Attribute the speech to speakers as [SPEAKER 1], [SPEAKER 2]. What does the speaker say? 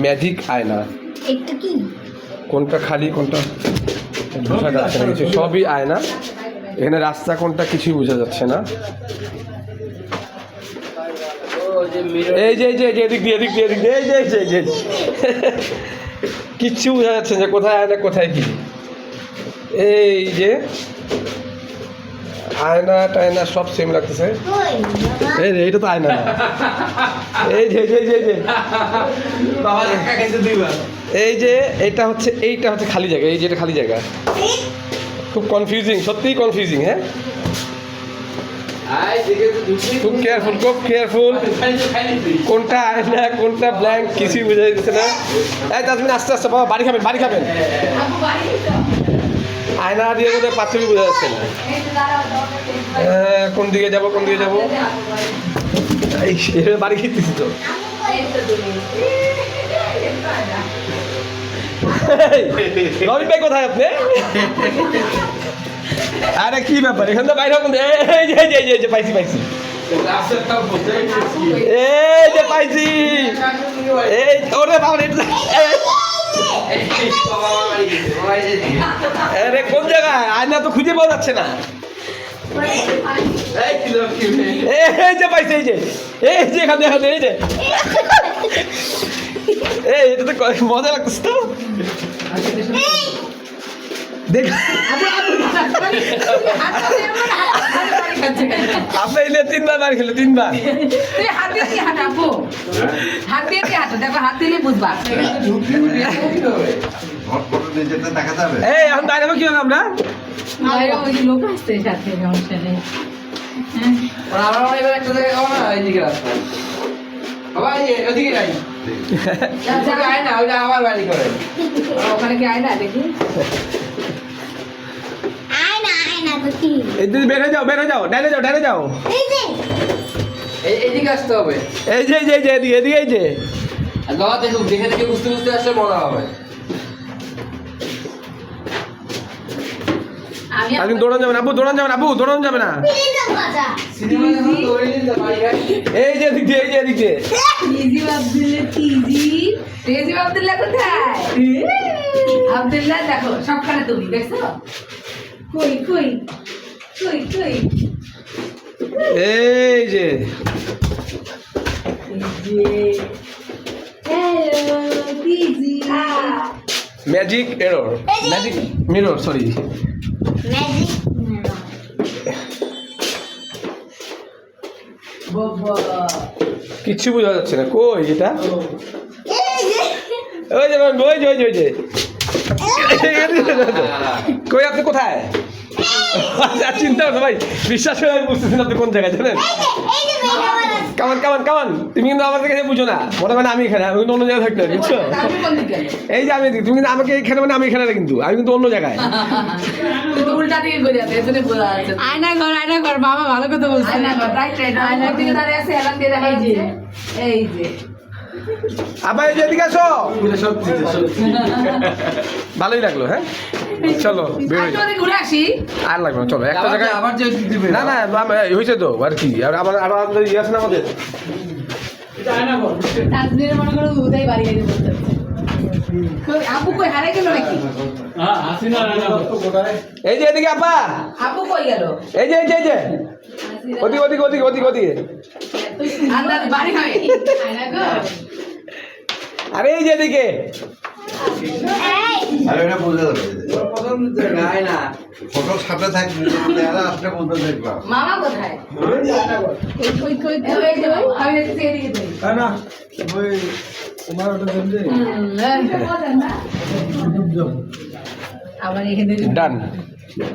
[SPEAKER 1] Magic আয়না।
[SPEAKER 2] একটা কি
[SPEAKER 1] কোনটা খালি কোনটা বোঝা যাচ্ছে না কিছু, সবই আয়না। এখানে রাস্তা কোনটা কিছুই বোঝা যাচ্ছে না। এই যে এদিক দিয়ে এদিক দিয়ে এদিক দিয়ে এই যে কিচ্ছু বোঝা যাচ্ছে না কোথায় আয়না কোথায় কি। এই যে আয়না টায়না সব সেম লাগতেছে। এই রে এটা তো আয়না না। এই যে এই যে এটা হচ্ছে খালি জায়গা। এই যে এটা খালি জায়গা, খুব কনফিউজিং, সত্যিই কনফিউজিং। হ্যাঁ, খুব কেয়ারফুল কোনটা আয়না কোনটা ব্ল্যাঙ্ক কিছুই বোঝা যাচ্ছে না। এই তাজমিন আস্তে আস্তে বাবা, বাড়ি খাবেন। আয়না দিয়ে বোধহয় পাথরই বোঝা যাচ্ছে না। কোন দিকে যাবো এই বাড়ি খেতেছি তো। রবি ভাই কোথায় আপনি? আরে কি ব্যাপার, এখান থেকে বাইরে হবেন। এই যে পাইছি এই যে পাইছি। এই ওরে বাবা, আরে কোন জায়গায় আয়না তো খুঁজে পাওয়া যাচ্ছে না। এই যে পাইছে, এই যে এখানে এই যে এটা তো মজা লাগতেছে তো। দেখ আপনি এলে 3 বার বাড়ি খেলে 3 বার। এই এখন বাইরে কি হবে আমরা?
[SPEAKER 2] লোক আসছে সাথে অনুষ্ঠানে। ওখানে কি আয়না দেখি?
[SPEAKER 1] বেড়ে যাও ডাইরে যাও।
[SPEAKER 3] এইদিকে আসতে হবে।
[SPEAKER 1] এই যে এদিকে এই যে
[SPEAKER 3] বাবা দেখুন, দেখে বুঝতে আসলে মনে হবে।
[SPEAKER 1] আপনি দৌড়ান যাবেন আবু, দৌড়ান যাবে না। এই যে এদিক দিয়ে
[SPEAKER 2] আব্দুল্লাহ কোথায়? আব্দুল্লাহ দেখো সবখানে তুমি দেখছো। কই
[SPEAKER 1] এই যে ম্যাজিক মিরর সরি। কিচ্ছু বোঝা যাচ্ছে না। কই এটা? ওই যে কই আপনি কোথায়? চিন্তা করো ভাই, বিশ্বাস করে আমি বুঝতেছি না আপনি কোন জায়গায় জানেন। কামান তুমি কিন্তু আমাদের কাছে বুঝো না, মনে হয় আমি এখানে, আমি কিন্তু অন্য জায়গায় থাকতে বুঝছো। এই যে আমি, তুমি কিন্তু আমাকে এখানে মানে আমি এখানে না, কিন্তু আমি কিন্তু অন্য জায়গায়।
[SPEAKER 2] উল্টা দিকে ঘুরে আছে, এজন্য বোঝা যাচ্ছে। আয়না ঘর বাবা ভালো কথা বলছে। আয়না দিকে দাঁড়িয়ে আছে, এলান দিয়ে দেখা যাচ্ছে। এই যে
[SPEAKER 1] আবার এই যে এদিকে আসো। ভালোই লাগলো। হ্যাঁ চলো
[SPEAKER 2] ঘুরে আসি।
[SPEAKER 1] আর লাগবে না, চলো একটা জায়গায়
[SPEAKER 3] আবার যে
[SPEAKER 1] না হয়েছে তো আর কি। আর আবার আরো ইয়ে আছে না আমাদের।
[SPEAKER 2] মনে করো উদয় বাড়ি গেছে বলতে আপু কই হারাই গেল নাকি?
[SPEAKER 1] এই যে এদিকে আপা,
[SPEAKER 2] আপু কই গেল?
[SPEAKER 1] এই যে ওদিকে
[SPEAKER 2] বাড়ি হয়।
[SPEAKER 1] আরে এই যে এদিকে।
[SPEAKER 4] আরে এটা বুঝতে হবে না, ফটোর সাথে থাকবে আসলে বুঝতে দেখবা।
[SPEAKER 2] মামা কোথায়? আমি এদিকে
[SPEAKER 1] না ওই তোমার ওটা দেন
[SPEAKER 2] আবার এখানে
[SPEAKER 1] ডান।